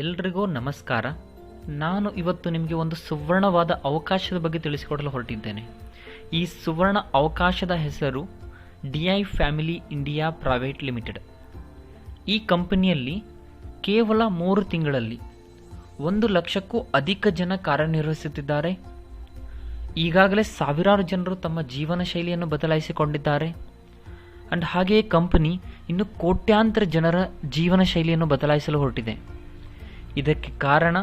ಎಲ್ರಿಗೂ ನಮಸ್ಕಾರ. ನಾನು ಇವತ್ತು ನಿಮಗೆ ಒಂದು ಸುವರ್ಣವಾದ ಅವಕಾಶದ ಬಗ್ಗೆ ತಿಳಿಸಿಕೊಡಲು ಹೊರಟಿದ್ದೇನೆ. ಈ ಸುವರ್ಣ ಅವಕಾಶದ ಹೆಸರು DI family India private limited. ಈ ಕಂಪನಿಯಲ್ಲಿ ಕೇವಲ 3 ತಿಂಗಳಲ್ಲಿ 1 ಲಕ್ಷಕ್ಕೂ ಅಧಿಕ ಜನ ಕಾರ್ಯನಿರ್ವಹಿಸುತ್ತಿದ್ದಾರೆ. ಈಗಾಗಲೇ ಸಾವಿರಾರು ಜನರು ತಮ್ಮ ಜೀವನ ಶೈಲಿಯನ್ನು ಬದಲಾಯಿಸಿಕೊಂಡಿದ್ದಾರೆ. ಅಂಡ್ ಹಾಗೆಯೇ ಕಂಪನಿ ಇನ್ನು ಕೋಟ್ಯಾಂತರ ಜನರ ಜೀವನ ಶೈಲಿಯನ್ನು ಬದಲಾಯಿಸಲು ಹೊರಟಿದೆ. ಇದಕ್ಕೆ ಕಾರಣ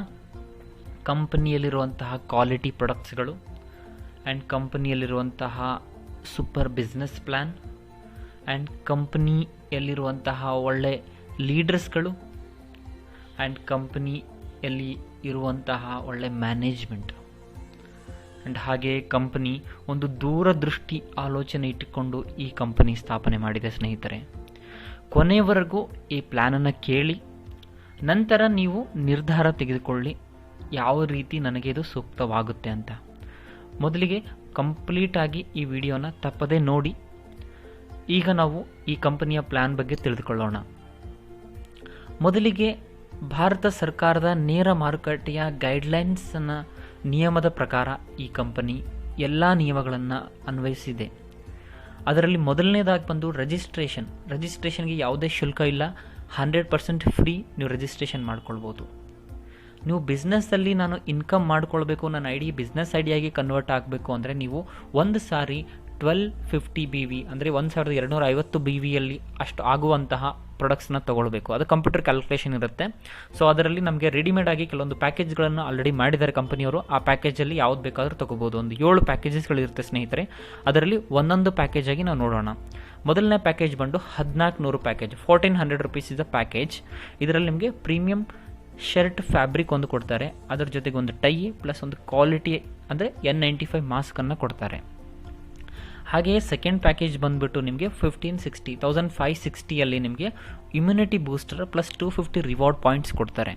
ಕಂಪನಿಯಲ್ಲಿರುವಂತಹ ಕ್ವಾಲಿಟಿ ಪ್ರಾಡಕ್ಟ್ಸ್ಗಳು ಆ್ಯಂಡ್ ಕಂಪನಿಯಲ್ಲಿರುವಂತಹ ಸೂಪರ್ ಬಿಸ್ನೆಸ್ ಪ್ಲ್ಯಾನ್ ಆ್ಯಂಡ್ ಕಂಪನಿಯಲ್ಲಿರುವಂತಹ ಒಳ್ಳೆ ಲೀಡರ್ಸ್ಗಳು ಆ್ಯಂಡ್ ಕಂಪನಿಯಲ್ಲಿ ಇರುವಂತಹ ಒಳ್ಳೆ ಮ್ಯಾನೇಜ್ಮೆಂಟ್ ಆ್ಯಂಡ್ ಹಾಗೆಯೇ ಕಂಪನಿ ಒಂದು ದೂರದೃಷ್ಟಿ ಆಲೋಚನೆ ಇಟ್ಟುಕೊಂಡು ಈ ಕಂಪನಿ ಸ್ಥಾಪನೆ ಮಾಡಿದೆ ಸ್ನೇಹಿತರೆ. ಕೊನೆಯವರೆಗೂ ಈ ಪ್ಲ್ಯಾನನ್ನು ಕೇಳಿ ನಂತರ ನೀವು ನಿರ್ಧಾರ ತೆಗೆದುಕೊಳ್ಳಿ ಯಾವ ರೀತಿ ನನಗೆ ಇದು ಸೂಕ್ತವಾಗುತ್ತೆ ಅಂತ. ಮೊದಲಿಗೆ ಕಂಪ್ಲೀಟಾಗಿ ಈ ವಿಡಿಯೋನ ತಪ್ಪದೇ ನೋಡಿ. ಈಗ ನಾವು ಈ ಕಂಪನಿಯ ಪ್ಲ್ಯಾನ್ ಬಗ್ಗೆ ತಿಳಿದುಕೊಳ್ಳೋಣ. ಮೊದಲಿಗೆ ಭಾರತ ಸರ್ಕಾರದ ನೇರ ಮಾರುಕಟ್ಟೆಯ ಗೈಡ್ಲೈನ್ಸನ್ನು ನಿಯಮದ ಪ್ರಕಾರ ಈ ಕಂಪನಿ ಎಲ್ಲ ನಿಯಮಗಳನ್ನು ಅನ್ವಯಿಸಿದೆ. ಅದರಲ್ಲಿ ಮೊದಲನೇದಾಗಿ ಬಂದು ರಿಜಿಸ್ಟ್ರೇಷನ್ಗೆ ಯಾವುದೇ ಶುಲ್ಕ ಇಲ್ಲ. 100% ಫ್ರೀ ನೀವು ರಿಜಿಸ್ಟ್ರೇಷನ್ ಮಾಡ್ಕೊಳ್ಬೋದು. ನೀವು ಬಿಸ್ನೆಸ್ಸಲ್ಲಿ ನಾನು ಇನ್ಕಮ್ ಮಾಡ್ಕೊಳ್ಬೇಕು, ನನ್ನ ಐಡಿ ಬಿಸ್ನೆಸ್ ಐಡಿಯಾಗಿ ಕನ್ವರ್ಟ್ ಆಗಬೇಕು ಅಂದರೆ ನೀವು ಒಂದು ಸಾರಿ 1250 BV ಅಂದರೆ 1250 BVಯಲ್ಲಿ ಅಷ್ಟು ಆಗುವಂತಹ ಪ್ರಾಡಕ್ಟ್ಸ್ನ ತೊಗೊಳ್ಬೇಕು. ಅದು ಕಂಪ್ಯೂಟರ್ ಕ್ಯಾಲ್ಕುಲೇಷನ್ ಇರುತ್ತೆ. ಸೊ ಅದರಲ್ಲಿ ನಮಗೆ ರೆಡಿಮೇಡ್ ಆಗಿ ಕೆಲವೊಂದು ಪ್ಯಾಕೇಜ್ಗಳನ್ನು ಆಲ್ರೆಡಿ ಮಾಡಿದ್ದಾರೆ ಕಂಪನಿಯವರು. ಆ ಪ್ಯಾಕೇಜಲ್ಲಿ ಯಾವ್ದು ಬೇಕಾದರೂ ತೊಗೋಬೋದು. ಒಂದು 7 ಪ್ಯಾಕೇಜಸ್ಗಳಿರುತ್ತೆ ಸ್ನೇಹಿತರೆ. ಅದರಲ್ಲಿ ಒಂದೊಂದು ಪ್ಯಾಕೇಜ್ ಆಗಿ ನಾವು ನೋಡೋಣ. ಮೊದಲನೇ ಪ್ಯಾಕೇಜ್ ಬಂದು 1400 package, 1400 rupees is a package. ಇದರಲ್ಲಿ ನಿಮಗೆ ಪ್ರೀಮಿಯಂ ಶರ್ಟ್ ಫ್ಯಾಬ್ರಿಕ್ ಒಂದು ಕೊಡ್ತಾರೆ. ಅದರ ಜೊತೆಗೆ ಒಂದು ಟೈ ಪ್ಲಸ್ ಒಂದು ಕ್ವಾಲಿಟಿ ಅಂದರೆ N95 ಮಾಸ್ಕನ್ನು ಕೊಡ್ತಾರೆ. ಹಾಗೆಯೇ ಸೆಕೆಂಡ್ ಪ್ಯಾಕೇಜ್ ಬಂದುಬಿಟ್ಟು ನಿಮಗೆ 1560 ನಿಮಗೆ immunity booster plus 250 reward points ಕೊಡ್ತಾರೆ.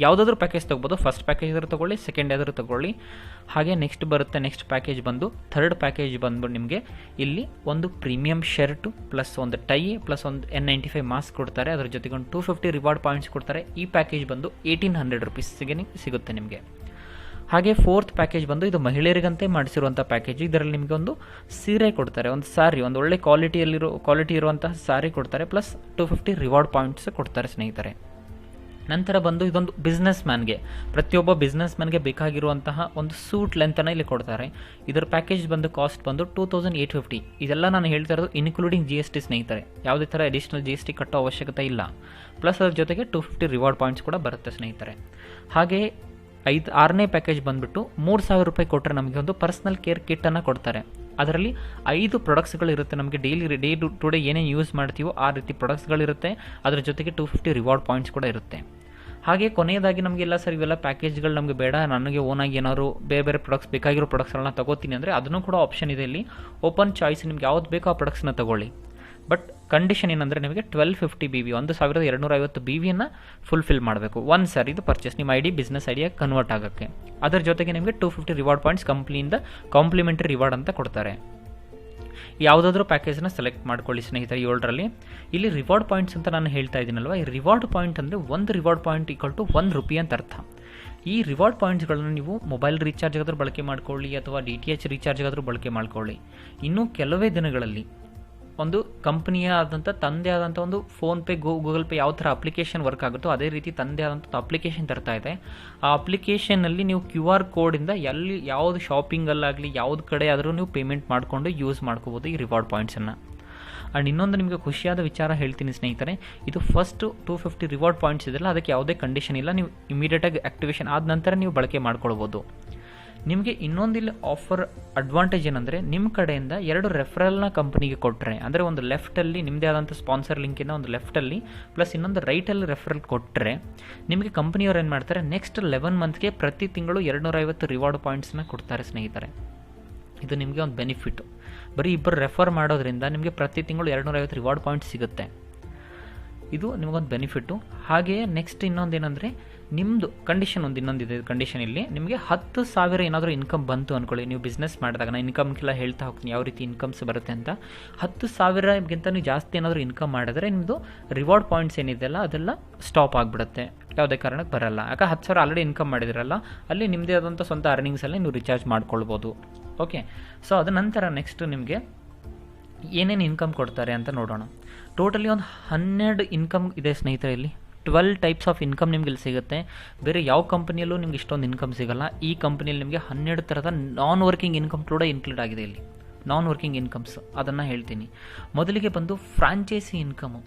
ಯಾವುದಾದ್ರೂ ಪ್ಯಾಕೇಜ್ ತೊಗೋಬೋದು. ಫಸ್ಟ್ ಪ್ಯಾಕೇಜ್ ಆದರೂ ತೊಗೊಳ್ಳಿ, ಸೆಕೆಂಡ್ ಆದರೂ ತೊಗೊಳ್ಳಿ. ಹಾಗೆ ನೆಕ್ಸ್ಟ್ ಪ್ಯಾಕೇಜ್ ಬಂದು ಥರ್ಡ್ ಪ್ಯಾಕೇಜ್ ಬಂದ್ಬಿಟ್ಟು ನಿಮಗೆ ಇಲ್ಲಿ ಒಂದು ಪ್ರೀಮಿಯಂ ಶರ್ಟು ಪ್ಲಸ್ ಒಂದು ಟೈ ಪ್ಲಸ್ ಒಂದು N95 ಮಾಸ್ಕ್ ಕೊಡ್ತಾರೆ. ಅದರ ಜೊತೆಗೆ ಒಂದು 250 ರಿವಾರ್ಡ್ ಪಾಯಿಂಟ್ಸ್ ಕೊಡ್ತಾರೆ. ಈ ಪ್ಯಾಕೇಜ್ ಬಂದು 1800 ರುಪೀಸ್ಗೆ ಸಿಗುತ್ತೆ ನಿಮಗೆ. ಹಾಗೆ ಫೋರ್ತ್ ಪ್ಯಾಕೇಜ್ ಬಂದು ಇದು ಮಹಿಳೆಯರಿಗಂತೆ ಮಾಡಿಸಿರುವಂಥ ಪ್ಯಾಕೇಜ್. ಇದರಲ್ಲಿ ನಿಮಗೆ ಒಂದು ಸೀರೆ ಕೊಡ್ತಾರೆ, ಒಂದು ಸಾರಿ, ಒಂದು ಒಳ್ಳೆ ಕ್ವಾಲಿಟಿ ಇರುವಂತಹ ಸಾರಿ ಕೊಡ್ತಾರೆ ಪ್ಲಸ್ 250 ರಿವಾರ್ಡ್ ಪಾಯಿಂಟ್ಸ್ ಕೊಡ್ತಾರೆ ಸ್ನೇಹಿತರೆ. ನಂತರ ಬಂದು ಇದೊಂದು ಬಿಸ್ನೆಸ್ ಮ್ಯಾನ್ಗೆ, ಪ್ರತಿಯೊಬ್ಬ ಬಿಸ್ನೆಸ್ ಮ್ಯಾನ್ಗೆ ಬೇಕಾಗಿರುವಂತಹ ಒಂದು ಸೂಟ್ ಲೆಂತನ್ನು ಇಲ್ಲಿ ಕೊಡ್ತಾರೆ. ಇದರ ಪ್ಯಾಕೇಜ್ ಬಂದು ಕಾಸ್ಟ್ ಬಂದು 2850. ಇದೆಲ್ಲ ನಾನು ಹೇಳ್ತಾ ಇರೋದು ಇನ್ಕ್ಲೂಡಿಂಗ್ GST ಸ್ನೇಹಿತರೆ. ಯಾವುದೇ ಥರ ಅಡಿಷ್ನಲ್ GST ಕಟ್ಟೋ ಅವಶ್ಯಕತೆ ಇಲ್ಲ. ಪ್ಲಸ್ ಅದ್ರ ಜೊತೆಗೆ 250 ರಿವಾರ್ಡ್ ಪಾಯಿಂಟ್ಸ್ ಕೂಡ ಬರುತ್ತೆ ಸ್ನೇಹಿತರೆ. ಹಾಗೆ 6ನೇ ಪ್ಯಾಕೇಜ್ ಬಂದುಬಿಟ್ಟು 3000 ರೂಪಾಯಿ ಕೊಟ್ಟರೆ ನಮಗೆ ಒಂದು ಪರ್ಸನಲ್ ಕೇರ್ ಕಿಟ್ಟನ್ನು ಕೊಡ್ತಾರೆ. ಅದರಲ್ಲಿ 5 ಪ್ರಾಡಕ್ಟ್ಸ್ಗಳಿರುತ್ತೆ. ನಮಗೆ ಡೇ ಟು ಡೇ ಏನೇ ಯೂಸ್ ಮಾಡ್ತೀವೋ ಆ ರೀತಿ ಪ್ರಾಡಕ್ಟ್ಸ್ಗಳಿರುತ್ತೆ. ಅದರ ಜೊತೆಗೆ 250 ರಿವಾರ್ಡ್ ಪಾಯಿಂಟ್ಸ್ ಕೂಡ ಇರುತ್ತೆ. ಹಾಗೆ ಕೊನೆಯದಾಗಿ ನಮಗೆಲ್ಲ ಸರ್ ಇವೆಲ್ಲ ಪ್ಯಾಕೇಜ್ಗಳು ನಮಗೆ ಬೇಡ, ನನಗೆ ಓನಾಗಿ ಏನಾದ್ರು ಬೇರೆ ಪ್ರಾಡಕ್ಟ್ಸ್ ಬೇಕಾಗಿರೋ ಪ್ರಾಡಕ್ಟ್ಸ್ಗಳನ್ನ ತಗೋತೀನಿ ಅಂದರೆ ಅದನ್ನು ಕೂಡ ಆಪ್ಷನ್ ಇದೆ. ಇಲ್ಲಿ ಓಪನ್ ಚಾಯ್ಸ್, ನಿಮ್ಗೆ ಯಾವ್ದು ಬೇಕೋ ಆ ಪ್ರಾಡಕ್ಟ್ಸ್ನ ತಗೊಳ್ಳಿ. ಬಟ್ ಕಂಡೀಷನ್ ಏನಂದರೆ ನಿಮಗೆ 1250 BV 1250 BVಯನ್ನು ಫುಲ್ಫಿಲ್ ಮಾಡಬೇಕು ಒಂದು ಸಾರಿ ಇದು ಪರ್ಚೇಸ್ ನಿಮ್ಮ ಐಡಿ ಬಿಸ್ನೆಸ್ ಐಡಿಯಾಗಿ ಕನ್ವರ್ಟ್ ಆಗೋಕ್ಕೆ. ಅದರ ಜೊತೆಗೆ ನಿಮಗೆ 250 ರಿವಾರ್ಡ್ ಪಾಯಿಂಟ್ಸ್ ಕಂಪ್ನಿಯಿಂದ ಕಾಂಪ್ಲಿಮೆಂಟರಿ ರಿವಾರ್ಡ್ ಅಂತ ಕೊಡ್ತಾರೆ. ಯಾವುದಾದ್ರೂ ಪ್ಯಾಕೇಜ್ನ ಸೆಲೆಕ್ಟ್ ಮಾಡ್ಕೊಳ್ಳಿ ಸ್ನೇಹಿತರೆ. 7ರಲ್ಲಿ ಇಲ್ಲಿ ರಿವಾರ್ಡ್ ಪಾಯಿಂಟ್ಸ್ ಅಂತ ನಾನು ಹೇಳ್ತಾ ಇದ್ದೀನಲ್ವ, ಈ ರಿವಾರ್ಡ್ ಪಾಯಿಂಟ್ ಅಂದರೆ ಒಂದು ರಿವಾರ್ಡ್ ಪಾಯಿಂಟ್ ಈಕ್ವಲ್ ಟು 1 ರೂಪಾಯಿ ಅಂತ ಅರ್ಥ. ಈ ರಿವಾರ್ಡ್ ಪಾಯಿಂಟ್ಸ್ಗಳನ್ನು ನೀವು ಮೊಬೈಲ್ ರೀಚಾರ್ಜ್ಗಾದರೂ ಬಳಕೆ ಮಾಡ್ಕೊಳ್ಳಿ ಅಥವಾ DTH ರೀಚಾರ್ಜ್ಗಾದರೂ ಬಳಕೆ ಮಾಡ್ಕೊಳ್ಳಿ. ಇನ್ನೂ ಕೆಲವೇ ದಿನಗಳಲ್ಲಿ ಒಂದು ಕಂಪನಿಯ ಆದಂಥ ತಂದೆ ಆದಂಥ ಒಂದು ಫೋನ್ಪೇ ಗೂಗಲ್ ಪೇ ಯಾವ ಥರ ಅಪ್ಲಿಕೇಶನ್ ವರ್ಕ್ ಆಗುತ್ತೋ ಅದೇ ರೀತಿ ತಂದೆ ಆದಂಥ ಅಪ್ಲಿಕೇಶನ್ ತರ್ತಾ ಇದೆ. ಆ ಅಪ್ಲಿಕೇಶನ್ನಲ್ಲಿ ನೀವು QR ಕೋಡಿಂದ ಎಲ್ಲಿ ಯಾವುದು ಶಾಪಿಂಗಲ್ಲಾಗಲಿ ಯಾವ್ದು ಕಡೆ ಆದರೂ ನೀವು ಪೇಮೆಂಟ್ ಮಾಡಿಕೊಂಡು ಯೂಸ್ ಮಾಡ್ಕೋಬೋದು ಈ ರಿವಾರ್ಡ್ ಪಾಯಿಂಟ್ಸನ್ನು. ಆ್ಯಂಡ್ ಇನ್ನೊಂದು ನಿಮಗೆ ಖುಷಿಯಾದ ವಿಚಾರ ಹೇಳ್ತೀನಿ ಸ್ನೇಹಿತರೆ. ಇದು ಫಸ್ಟ್ 250 ರಿವಾರ್ಡ್ ಪಾಯಿಂಟ್ಸ್ ಇದೆಯಲ್ಲ ಅದಕ್ಕೆ ಯಾವುದೇ ಕಂಡೀಷನ್ ಇಲ್ಲ. ನೀವು ಇಮಿಡಿಯೇಟಾಗಿ ಆ್ಯಕ್ಟಿವೇಶನ್ ಆದ ನಂತರ ನೀವು ಬಳಕೆ ಮಾಡ್ಕೊಳ್ಬೋದು. ನಿಮಗೆ ಇನ್ನೊಂದಿಲ್ಲಿ ಆಫರ್ ಅಡ್ವಾಂಟೇಜ್ ಏನಂದರೆ ನಿಮ್ಮ ಕಡೆಯಿಂದ 2 ರೆಫರಲ್ನ ಕಂಪನಿಗೆ ಕೊಟ್ಟರೆ, ಅಂದರೆ ಒಂದು ಲೆಫ್ಟಲ್ಲಿ ನಿಮ್ಮದೇ ಆದಂಥ ಸ್ಪಾನ್ಸರ್ ಲಿಂಕಿಂದ ಒಂದು ಲೆಫ್ಟಲ್ಲಿ ಪ್ಲಸ್ ಇನ್ನೊಂದು ರೈಟಲ್ಲಿ ರೆಫರಲ್ ಕೊಟ್ಟರೆ ನಿಮಗೆ ಕಂಪನಿಯವ್ರು ಏನು ಮಾಡ್ತಾರೆ, ನೆಕ್ಸ್ಟ್ 11 ಮಂತ್ಗೆ ಪ್ರತಿ ತಿಂಗಳು 250 ರಿವಾರ್ಡ್ ಪಾಯಿಂಟ್ಸ್ನ ಕೊಡ್ತಾರೆ ಸ್ನೇಹಿತರೆ. ಇದು ನಿಮಗೆ ಒಂದು ಬೆನಿಫಿಟ್ಟು. ಬರೀ ಇಬ್ಬರು ರೆಫರ್ ಮಾಡೋದ್ರಿಂದ ನಿಮಗೆ ಪ್ರತಿ ತಿಂಗಳು 250 ರಿವಾರ್ಡ್ ಪಾಯಿಂಟ್ಸ್ ಸಿಗುತ್ತೆ. ಇದು ನಿಮಗೊಂದು ಬೆನಿಫಿಟ್ಟು. ಹಾಗೆಯೇ ನೆಕ್ಸ್ಟ್ ಇನ್ನೊಂದೇನೆಂದರೆ ನಿಮ್ಮದು ಕಂಡೀಷನ್ ಇನ್ನೊಂದಿದೆ. ಕಂಡೀಷನ್ ಇಲ್ಲಿ ನಿಮಗೆ 10,000 ಏನಾದರೂ ಇನ್ಕಮ್ ಬಂತು ಅಂದ್ಕೊಳ್ಳಿ. ನೀವು ಬಿಸ್ನೆಸ್ ಮಾಡಿದಾಗ ನಾನು ಇನ್ಕಮ್ಗೆಲ್ಲ ಹೇಳ್ತಾ ಹೋಗ್ತೀನಿ ಯಾವ ರೀತಿ ಇನ್ಕಮ್ಸ್ ಬರುತ್ತೆ ಅಂತ. 10,000ಗಿಂತ ನೀವು ಜಾಸ್ತಿ ಏನಾದರೂ ಇನ್ಕಮ್ ಮಾಡಿದ್ರೆ ನಿಮ್ಮದು ರಿವಾರ್ಡ್ ಪಾಯಿಂಟ್ಸ್ ಏನಿದೆಯಲ್ಲ ಅದೆಲ್ಲ ಸ್ಟಾಪ್ ಆಗಿಬಿಡುತ್ತೆ. ಯಾವುದೇ ಕಾರಣಕ್ಕೆ ಬರಲ್ಲ. ಯಾಕೆ 10,000 ಆಲ್ರೆಡಿ ಇನ್ಕಮ್ ಮಾಡಿದಿರಲ್ಲ, ಅಲ್ಲಿ ನಿಮ್ಮದೇ ಆದಂಥ ಸ್ವಂತ ಅರ್ನಿಂಗ್ಸಲ್ಲಿ ನೀವು ರಿಚಾರ್ಜ್ ಮಾಡ್ಕೊಳ್ಬೋದು. ಓಕೆ, ಸೊ ಅದ ನಂತರ ನೆಕ್ಸ್ಟ್ ನಿಮಗೆ ಏನೇನು ಇನ್ಕಮ್ ಕೊಡ್ತಾರೆ ಅಂತ ನೋಡೋಣ. ಟೋಟಲಿ ಒಂದು 12 ಇನ್ಕಮ್ ಇದೆ ಸ್ನೇಹಿತರೆ. ಇಲ್ಲಿ 12 ಟೈಪ್ಸ್ ಆಫ್ ಇನ್ಕಮ್ ನಿಮ್ಗೆ ಇಲ್ಲಿ ಸಿಗುತ್ತೆ. ಬೇರೆ ಯಾವ ಕಂಪನಿಯಲ್ಲೂ ನಿಮ್ಗೆ ಇಷ್ಟೊಂದು ಇನ್ಕಮ್ ಸಿಗೋಲ್ಲ. ಈ ಕಂಪನಿಯಲ್ಲಿ ನಿಮಗೆ 12 ಥರದ ನಾನ್ ವರ್ಕಿಂಗ್ ಇನ್ಕಮ್ ಕೂಡ ಇನ್ಕ್ಲೂಡ್ ಆಗಿದೆ. ಇಲ್ಲಿ ನಾನ್ ವರ್ಕಿಂಗ್ ಇನ್ಕಮ್ಸ್ ಅದನ್ನು ಹೇಳ್ತೀನಿ. ಮೊದಲಿಗೆ ಬಂದು ಫ್ರಾಂಚೈಸಿ ಇನ್ಕಮು,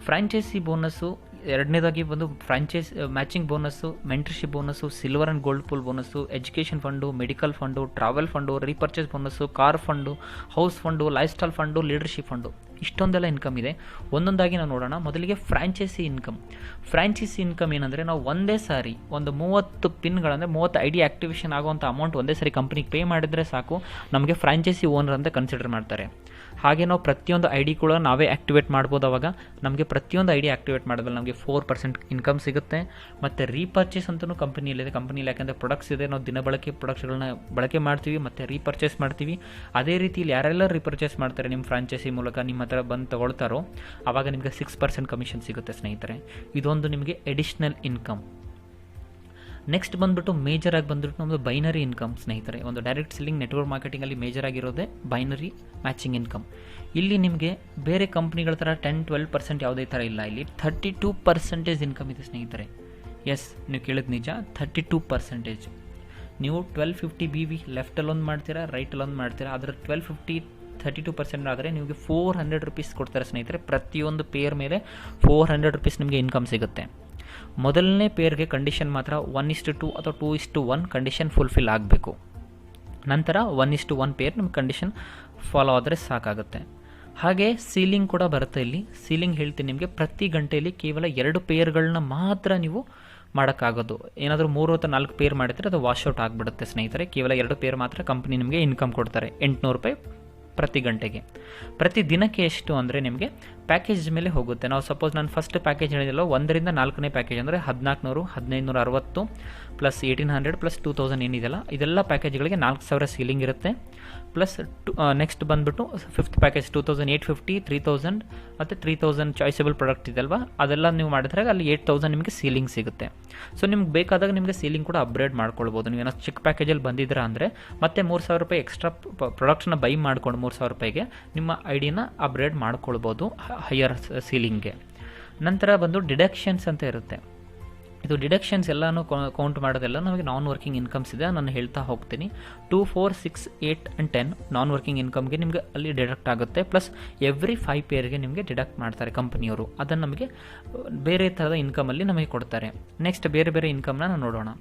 ಫ್ರಾಂಚೈಸಿ ಬೋನಸ್ಸು. ಎರಡನೇದಾಗಿ ಬಂದು franchise matching bonus, mentorship bonus, silver and gold pool bonus, education fund, medical fund, travel fund, repurchase bonus, car fund, house fund, lifestyle fund, leadership fund. ಇಷ್ಟೊಂದೆಲ್ಲ income ಇದೆ. ಒಂದೊಂದಾಗಿ ನಾವು ನೋಡೋಣ. ಮೊದಲಿಗೆ franchise income. Franchise income ಏನಂದರೆ, ನಾವು ಒಂದೇ ಸಾರಿ ಒಂದು 30 ಪಿನ್ಗಳಂದರೆ 30 ID ಆ್ಯಕ್ಟಿವೇಷನ್ ಆಗುವಂಥ ಅಮೌಂಟ್ ಒಂದೇ ಸಾರಿ ಕಂಪ್ನಿಗೆ ಪೇ ಮಾಡಿದರೆ ಸಾಕು, ನಮಗೆ ಫ್ರಾಂಚೈಸಿ ಓನರ್ ಅಂತ ಕನ್ಸಿಡರ್ ಮಾಡ್ತಾರೆ. ಹಾಗೆ ನಾವು ಪ್ರತಿಯೊಂದು ID ಕೂಡ ನಾವೇ ಆ್ಯಕ್ಟಿವೇಟ್ ಮಾಡ್ಬೋದು. ಅವಾಗ ನಮಗೆ ಪ್ರತಿಯೊಂದು ID ಆ್ಯಕ್ಟಿವೇಟ್ ಮಾಡಿದ್ಮೇಲೆ ನಮಗೆ 4% ಇನ್ಕಮ್ ಸಿಗುತ್ತೆ. ಮತ್ತು ರೀಪರ್ಚೇಸ್ ಅಂತಲೂ ಕಂಪನಿಯಲ್ಲಿದೆ. ಕಂಪನಿಯಲ್ಲಿ ಯಾಕೆಂದರೆ ಪ್ರೊಡಕ್ಟ್ಸ್ ಇದೆ, ನಾವು ದಿನಬಳಕೆ ಪ್ರೊಡಕ್ಟ್ಸ್ಗಳನ್ನ ಬಳಕೆ ಮಾಡ್ತೀವಿ ಮತ್ತು ರೀಪರ್ಚೇಸ್ ಮಾಡ್ತೀವಿ. ಅದೇ ರೀತಿಯಲ್ಲಿ ಯಾರೆಲ್ಲ ರೀಪರ್ಚೇಸ್ ಮಾಡ್ತಾರೆ ನಿಮ್ಮ ಫ್ರಾಂಚೈಸಿ ಮೂಲಕ ನಿಮ್ಮ ಹತ್ರ ಬಂದು ತಗೊಳ್ತಾರೋ, ಆವಾಗ ನಿಮಗೆ 6% ಕಮಿಷನ್ ಸಿಗುತ್ತೆ ಸ್ನೇಹಿತರೆ. ಇದೊಂದು ನಿಮಗೆ ಎಡಿಷ್ನಲ್ ಇನ್ಕಮ್. ನೆಕ್ಸ್ಟ್ ಬಂದುಬಿಟ್ಟು ಮೇಜರಾಗಿ ಬಂದುಬಿಟ್ಟು ನಮ್ಮದು ಬೈನರಿ ಇನ್ಕಮ್ ಸ್ನೇಹಿತರೆ. ಒಂದು ಡೈರೆಕ್ಟ್ ಸೆಲ್ಲಿಂಗ್ ನೆಟ್ವರ್ಕ್ ಮಾರ್ಕೆಟಿಂಗಲ್ಲಿ ಮೇಜರ್ ಆಗಿರೋದೇ ಬೈನರಿ ಮ್ಯಾಚಿಂಗ್ ಇನ್ಕಮ್. ಇಲ್ಲಿ ನಿಮಗೆ ಬೇರೆ ಕಂಪ್ನಿಗಳ ಥರ 10-12% ಯಾವುದೇ ಥರ ಇಲ್ಲ. ಇಲ್ಲಿ 32% ಇನ್ಕಮ್ ಇದೆ ಸ್ನೇಹಿತರೆ. ಎಸ್, ನೀವು ಕೇಳಿದ ನಿಜ, 32%. ನೀವು 1250 BV ಲೆಫ್ಟಲ್ಲೊಂದು ಮಾಡ್ತೀರಾ, ರೈಟಲ್ಲೊಂದು ಮಾಡ್ತೀರಾ. ಅದರ 1250 32% ಆದರೆ ನಿಮಗೆ 400 ರೂಪೀಸ್ ಕೊಡ್ತಾರೆ ಸ್ನೇಹಿತರೆ. ಪ್ರತಿಯೊಂದು ಪೇರ್ ಮೇಲೆ 400 ರೂಪೀಸ್ ನಿಮಗೆ ಇನ್ಕಮ್ ಸಿಗುತ್ತೆ. ಮೊದಲನೇ ಪೇರ್ಗೆ ಕಂಡೀಷನ್ ಮಾತ್ರ 1:2 ಅಥವಾ 2:1 ಕಂಡೀಷನ್ ಫುಲ್ಫಿಲ್ ಆಗಬೇಕು. ನಂತರ 1:1 ಪೇರ್ ನಿಮ್ಮ ಕಂಡೀಷನ್ ಫಾಲೋ ಆದರೆ ಸಾಕಾಗುತ್ತೆ. ಹಾಗೆ ಸೀಲಿಂಗ್ ಕೂಡ ಬರುತ್ತೆ. ಇಲ್ಲಿ ಸೀಲಿಂಗ್ ಹೇಳ್ತೀನಿ ನಿಮಗೆ, ಪ್ರತಿ ಗಂಟೆಯಲ್ಲಿ ಕೇವಲ 2 ಪೇರ್ಗಳನ್ನ ಮಾತ್ರ ನೀವು ಮಾಡೋಕ್ಕಾಗೋದು. ಏನಾದರೂ 3 ಅಥವಾ 4 ಪೇರ್ ಮಾಡಿದರೆ ಅದು ವಾಶ್ಔಟ್ ಆಗಿಬಿಡುತ್ತೆ ಸ್ನೇಹಿತರೆ. ಕೇವಲ 2 ಪೇರ್ ಮಾತ್ರ ಕಂಪ್ನಿ ನಿಮಗೆ ಇನ್ಕಮ್ ಕೊಡ್ತಾರೆ. 800 ರೂಪಾಯಿ ಪ್ರತಿ ಗಂಟೆಗೆ. ಪ್ರತಿ ದಿನಕ್ಕೆ ಎಷ್ಟು ಅಂದರೆ ನಿಮಗೆ ಪ್ಯಾಕೇಜ್ ಮೇಲೆ ಹೋಗುತ್ತೆ. ನಾವು ಸಪೋಸ್ ನಾನು ಫಸ್ಟ್ ಪ್ಯಾಕೇಜ್ ಹೇಳಿದೆಲ್ಲ 1ರಿಂದ 4ನೇ ಪ್ಯಾಕೇಜ್ ಅಂದರೆ 1400, 1560 ಪ್ಲಸ್ 1800 ಪ್ಲಸ್ 2000 ಏನಿದೆಯಲ್ಲ, ಇದೆಲ್ಲ ಪ್ಯಾಕೇಜ್ಗಳಿಗೆ 4000 ಸೀಲಿಂಗ್ ಇರುತ್ತೆ. ಪ್ಲಸ್ ನೆಕ್ಸ್ಟ್ ಬಂದುಬಿಟ್ಟು 5th ಪ್ಯಾಕೇಜ್ 2850, 3000 ಮತ್ತು 3000 ಚಾಯ್ಸಬಲ್ ಪ್ರಾಡಕ್ಟ್ ಇದೆಲ್ವಾ, ಅದೆಲ್ಲ ನೀವು ಮಾಡಿದ್ರೆ ಅಲ್ಲಿ 8000 ನಿಮಗೆ ಸೀಲಿಂಗ್ ಸಿಗುತ್ತೆ. ಸೊ ನಿಮ್ಗೆ ಬೇಕಾದಾಗ ನಿಮಗೆ ಸೀಲಿಂಗ್ ಕೂಡ ಅಪ್ಗ್ರೇಡ್ ಮಾಡ್ಕೊಳ್ಬೋದು. ನೀವು ಏನೋ ಚಿಕ್ಕ ಪ್ಯಾಕೇಜಲ್ಲಿ ಬಂದಿದ್ದೀರಾ ಅಂದರೆ ಮತ್ತೆ 3000 ರೂಪಾಯಿ ಎಕ್ಸ್ಟ್ರಾ ಪ್ರಾಡಕ್ಟ್ಸ್ನ ಬೈ ಮಾಡ್ಕೊಂಡು 3000 ರೂಪಾಯಿಗೆ ನಿಮ್ಮ ಐಡಿನ ಅಪ್ಗ್ರೇಡ್ ಮಾಡ್ಕೊಳ್ಬೋದು ಹೈಯರ್ ಸೀಲಿಂಗ್ಗೆ. ನಂತರ ಬಂದು ಡಿಡಕ್ಷನ್ಸ್ ಅಂತ ಇರುತ್ತೆ. ಇದು ಡಿಡಕ್ಷನ್ಸ್ ಎಲ್ಲನೂ ಕೌಂಟ್ ಮಾಡೋದೆಲ್ಲ ನಮಗೆ ನಾನ್ ವರ್ಕಿಂಗ್ ಇನ್ಕಮ್ಸ್ ಇದೆ. ನಾನು ಹೇಳ್ತಾ ಹೋಗ್ತೀನಿ. 2, 4, 6, 8 and 10 ನಾನ್ ವರ್ಕಿಂಗ್ ಇನ್ಕಮ್ಗೆ ನಿಮಗೆ ಅಲ್ಲಿ ಡಿಡಕ್ಟ್ ಆಗುತ್ತೆ. ಪ್ಲಸ್ ಎವ್ರಿ 5 ಪೇರ್ಗೆ ನಿಮಗೆ ಡಿಡಕ್ಟ್ ಮಾಡ್ತಾರೆ ಕಂಪನಿಯವರು. ಅದನ್ನು ನಮಗೆ ಬೇರೆ ಥರದ ಇನ್ಕಮಲ್ಲಿ ನಮಗೆ ಕೊಡ್ತಾರೆ. ನೆಕ್ಸ್ಟ್ ಬೇರೆ ಬೇರೆ ಇನ್ಕಮ್ನ ನಾವು ನೋಡೋಣ.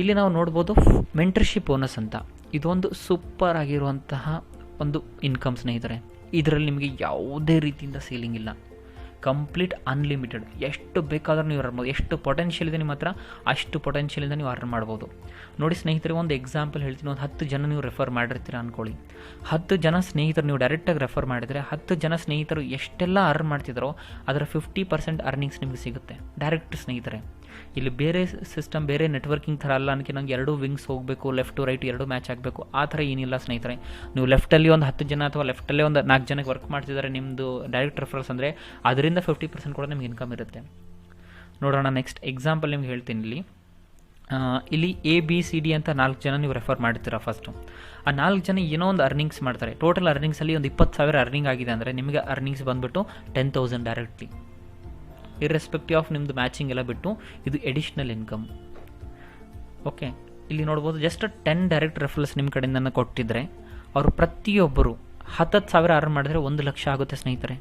ಇಲ್ಲಿ ನಾವು ನೋಡ್ಬೋದು ಮೆಂಟರ್ಶಿಪ್ ಬೋನಸ್ ಅಂತ. ಇದೊಂದು ಸೂಪರ್ ಆಗಿರುವಂತಹ ಒಂದು ಇನ್ಕಮ್ ಸ್ನೇಹಿತರೆ. ಇದರಲ್ಲಿ ನಿಮಗೆ ಯಾವುದೇ ರೀತಿಯಿಂದ ಸೀಲಿಂಗ್ ಇಲ್ಲ. Complete unlimited. ಎಷ್ಟು ಬೇಕಾದರೂ ನೀವು ಅರ್ನ್ ಮಾಡ್ಬೋದು. ಎಷ್ಟು ಪೊಟೆನ್ಷಿಯಲ್ ಇದೆ ನಿಮ್ಮ ಹತ್ರ ಅಷ್ಟು ಪೊಟೆನ್ಷಿಯಲಿಂದ ನೀವು ಅರ್ನ್ ಮಾಡ್ಬೋದು. ನೋಡಿ ಸ್ನೇಹಿತರೆ, ಒಂದು ಎಕ್ಸಾಂಪಲ್ ಹೇಳ್ತೀನಿ. ಒಂದು 10 ಜನ ನೀವು ರೆಫರ್ ಮಾಡಿರ್ತೀರ ಅಂದ್ಕೊಳ್ಳಿ. 10 ಜನ ಸ್ನೇಹಿತರು ನೀವು ಡೈರೆಕ್ಟಾಗಿ ರೆಫರ್ ಮಾಡಿದರೆ 10 ಜನ ಸ್ನೇಹಿತರು ಎಷ್ಟೆಲ್ಲ ಅರ್ನ್ ಮಾಡ್ತಿದ್ದಾರೋ ಅದರ 50% ಅರ್ನಿಂಗ್ಸ್ ನಿಮಗೆ ಸಿಗುತ್ತೆ ಡೈರೆಕ್ಟ್ ಸ್ನೇಹಿತರೆ. ಇಲ್ಲಿ ಬೇರೆ ಸಿಸ್ಟಮ್, ಬೇರೆ ನೆಟ್ವರ್ಕಿಂಗ್ ಥರ ಅಲ್ಲ. ನನಗೆ ನಂಗೆ 2 ವಿಂಗ್ಸ್ ಹೋಗಬೇಕು, ಲೆಫ್ಟ್ ಟು ರೈಟ್ 2 ಮ್ಯಾಚ್ ಆಗಬೇಕು, ಆ ಥರ ಏನಿಲ್ಲ ಸ್ನೇಹಿತರೆ. ನೀವು ಲೆಫ್ಟಲ್ಲಿ ಒಂದು 10 ಜನ ಅಥವಾ ಲೆಫ್ಟಲ್ಲೇ ಒಂದು 4 ಜನಕ್ಕೆ ವರ್ಕ್ ಮಾಡ್ತಿದ್ದಾರೆ ನಿಮ್ಮದು ಡೈರೆಕ್ಟ್ ರೆಫರಲ್ಸ್ ಅಂದರೆ ಅದರಿಂದ 50% ಕೂಡ ನಿಮ್ಗೆ ಇನ್ಕಮ್ ಇರುತ್ತೆ. ನೋಡೋಣ. ನೆಕ್ಸ್ಟ್ ಎಕ್ಸಾಂಪಲ್ ನಿಮ್ಗೆ ಹೇಳ್ತೀನಿ. ಇಲ್ಲಿ ABCD ಅಂತ 4 ಜನ ನೀವು ರೆಫರ್ ಮಾಡ್ತೀರಾ. ಫಸ್ಟು ಆ 4 ಜನ ಏನೋ ಒಂದು ಅರ್ನಿಂಗ್ಸ್ ಮಾಡ್ತಾರೆ. ಟೋಟಲ್ ಅರ್ನಿಂಗ್ಸಲ್ಲಿ ಒಂದು 20,000 ಅರ್ನಿಂಗ್ ಆಗಿದೆ ಅಂದರೆ ನಿಮಗೆ ಅರ್ನಿಂಗ್ಸ್ ಬಂದುಬಿಟ್ಟು 10,000 ಡೈರೆಕ್ಟ್ಲಿ, ಇರ್ರೆಸ್ಪೆಕ್ಟಿವ್ ಆಫ್ ನಿಮ್ಮದು ಮ್ಯಾಚಿಂಗ್ ಎಲ್ಲ ಬಿಟ್ಟು. ಇದು ಎಡಿಷ್ನಲ್ ಇನ್ಕಮ್. ಓಕೆ, ಇಲ್ಲಿ ನೋಡ್ಬೋದು. ಜಸ್ಟ್ 10 ಡೈರೆಕ್ಟ್ ರೆಫರಲ್ಸ್ ನಿಮ್ಮ ಕಡೆಯಿಂದ ಕೊಟ್ಟಿದ್ದರೆ ಅವರು ಪ್ರತಿಯೊಬ್ಬರು 10,000 ಅರ್ನ್ ಮಾಡಿದ್ರೆ 1 ಲಕ್ಷ ಆಗುತ್ತೆ ಸ್ನೇಹಿತರೆ.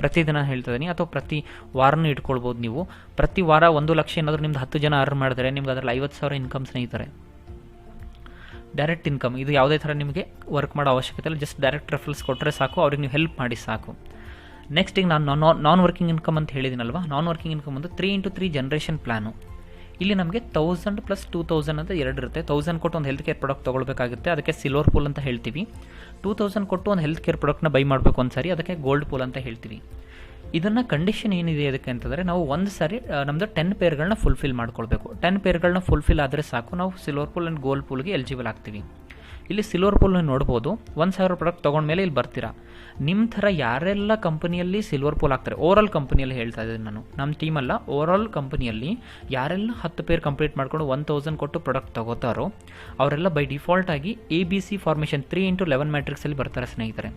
ಪ್ರತಿದಿನ ಹೇಳ್ತಾ ಇದ್ದೀನಿ, ಅಥವಾ ಪ್ರತಿ ವಾರನೂ ಇಟ್ಕೊಳ್ಬೋದು ನೀವು. ಪ್ರತಿ ವಾರ 1 ಲಕ್ಷ ಏನಾದರೂ ನಿಮ್ದು 10 ಜನ ಅರ್ನ್ ಮಾಡಿದ್ರೆ ನಿಮ್ಗೆ ಅದರಲ್ಲಿ 50,000 ಇನ್ಕಮ್ ಸ್ನೇಹಿತರೆ. Direct income. ಇದು ಯಾವುದೇ ಥರ ನಿಮಗೆ ವರ್ಕ್ ಮಾಡೋ ಅವಶ್ಯಕತೆ ಇಲ್ಲ. ಜಸ್ಟ್ ಡೈರೆಕ್ಟ್ ರೆಫರಲ್ಸ್ ಕೊಟ್ಟರೆ ಸಾಕು, ಅವ್ರಿಗೆ ನೀವು ಹೆಲ್ಪ್ ಮಾಡಿ ಸಾಕು. ನೆಕ್ಸ್ಟ್ ಈಗ ನಾನು ನಾನ್ ವರ್ಕಿಂಗ್ ಇನ್ಕಮ್ ಅಂತ ಹೇಳಿದ್ದೀನಲ್ವಾ. ನಾನ್ ವರ್ಕಿಂಗ್ ಇನ್ಕಮ್ ಒಂದು 3x3 ಜನರೇಷನ್ ಪ್ಲಾನು. ಇಲ್ಲಿ ನಮಗೆ 1000 ಪ್ಲಸ್ 2000 ಅಂತ 2 ಇರುತ್ತೆ. 1000 ಕೊಟ್ಟು ಒಂದು ಹೆಲ್ತ್ ಕೇರ್ ಪ್ರಾಡಕ್ಟ್ ತೊಗೊಳ್ಬೇಕಾಗುತ್ತೆ, ಅದಕ್ಕೆ ಸಿಲ್ವರ್ ಪೂಲ್ ಅಂತ ಹೇಳ್ತೀವಿ. 2000 ಕೊಟ್ಟು ಒಂದು ಹೆಲ್ತ್ ಕೇರ್ ಪ್ರಾಡಕ್ಟ್ನ ಬೈ ಮಾಡಬೇಕು ಒಂದು ಸಾರಿ, ಅದಕ್ಕೆ ಗೋಲ್ಡ್ ಪೂಲ್ ಅಂತ ಹೇಳ್ತೀವಿ. ಇದನ್ನು ಕಂಡೀಷನ್ ಏನಿದೆ ಅದಕ್ಕೆ ಅಂತಂದರೆ, ನಾವು ಒಂದು ಸಾರಿ ನಮ್ಮದು 10 ಪೇರ್ಗಳನ್ನ ಫುಲ್ಫಿಲ್ ಮಾಡ್ಕೊಳ್ಬೇಕು. 10 ಪೇರ್ಗಳನ್ನ ಫುಲ್ಫಿಲ್ ಆದರೆ ಸಾಕು, ನಾವು ಸಿಲ್ವರ್ ಪೂಲ್ ಆ್ಯಂಡ್ ಗೋಲ್ಡ್ ಪೂಲ್ಗೆ ಎಲಿಜಿಬಲ್ ಆಗ್ತೀವಿ. ಇಲ್ಲಿ ಸಿಲ್ವರ್ ಪೂಲ್ ನೋಡ್ಬೋದು, 1000 ಪ್ರಾಡಕ್ಟ್ ತೊಗೊಂಡ್ಮೇಲೆ ಇಲ್ಲಿ ಬರ್ತೀರಾ. ನಿಮ್ಮ ಥರ ಯಾರೆಲ್ಲ ಕಂಪನಿಯಲ್ಲಿ ಸಿಲ್ವರ್ ಪೂಲ್ ಆಗ್ತಾರೆ, ಓವರಾಲ್ ಕಂಪನಿಯಲ್ಲಿ ಹೇಳ್ತಾ ಇದ್ದೀನಿ ನಾನು, ನಮ್ಮ ಟೀಮಲ್ಲ, ಓವರಾಲ್ ಕಂಪನಿಯಲ್ಲಿ ಯಾರೆಲ್ಲ 10 ಪೇರ್ ಕಂಪ್ಲೀಟ್ ಮಾಡ್ಕೊಂಡು 1000 ಕೊಟ್ಟು ಪ್ರಾಡಕ್ಟ್ ತಗೋತಾರೋ ಅವರೆಲ್ಲ ಬೈ ಡಿಫಾಲ್ಟ್ ಆಗಿ ABC ಫಾರ್ಮೇಷನ್ 3x11 ಮ್ಯಾಟ್ರಿಕ್ಸಲ್ಲಿ ಬರ್ತಾರೆ ಸ್ನೇಹಿತರೆ.